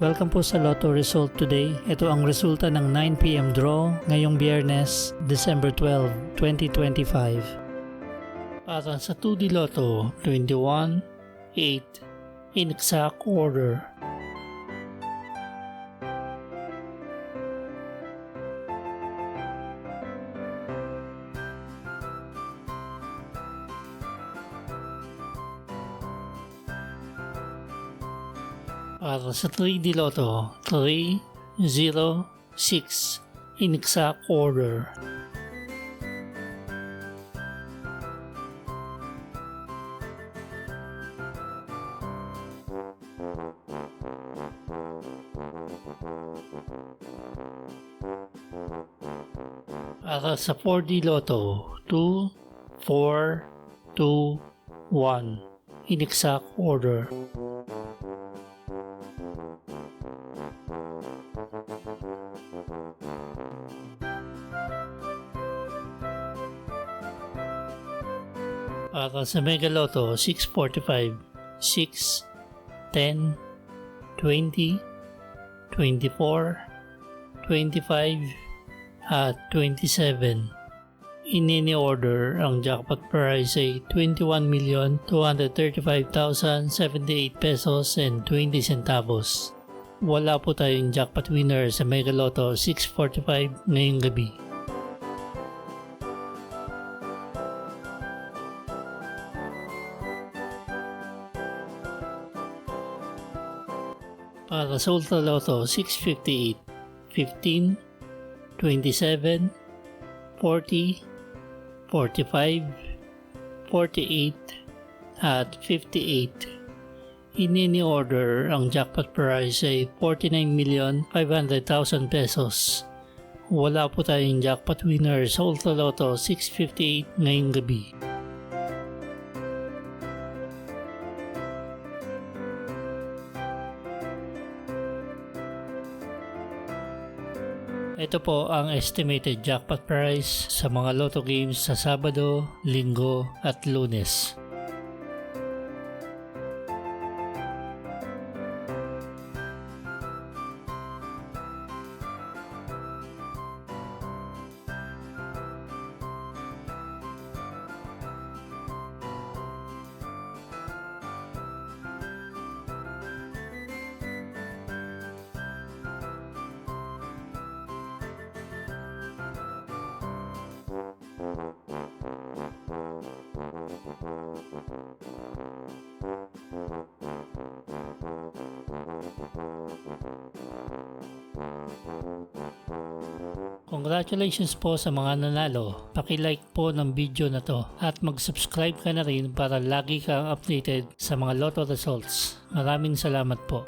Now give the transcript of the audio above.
Welcome po sa Lotto Result Today. Ito ang resulta ng 9 PM draw ngayong Biyernes, December 12, 2025. Para sa 2D Lotto 21, 8 in exact order. Para sa 3D Lotto 3, 0, 6 in exact order. Para sa 4D Lotto 2, 4, 2, 1 in exact order. Para sa Mega Lotto 645, 6, 10, 20, 24, 25 at 27. In any order, ang jackpot prize ay 21,235,078 pesos and 20 centavos. Wala po tayong jackpot winner sa Mega Lotto 645 ngayong gabi. Para sa Ultra Lotto 658, 15, 27, 40, 45, 48 at 58. In any order, ang jackpot prize ay 49,500,000 pesos. Wala po tayong jackpot winner sa Ultra Lotto 658 ngayong gabi. Ito po ang estimated jackpot price sa mga lotto games sa Sabado, Linggo at Lunes. Congratulations po sa mga nanalo. Paki-like po ng video na to at mag-subscribe ka na rin para lagi kang updated sa mga lotto results. Maraming salamat po.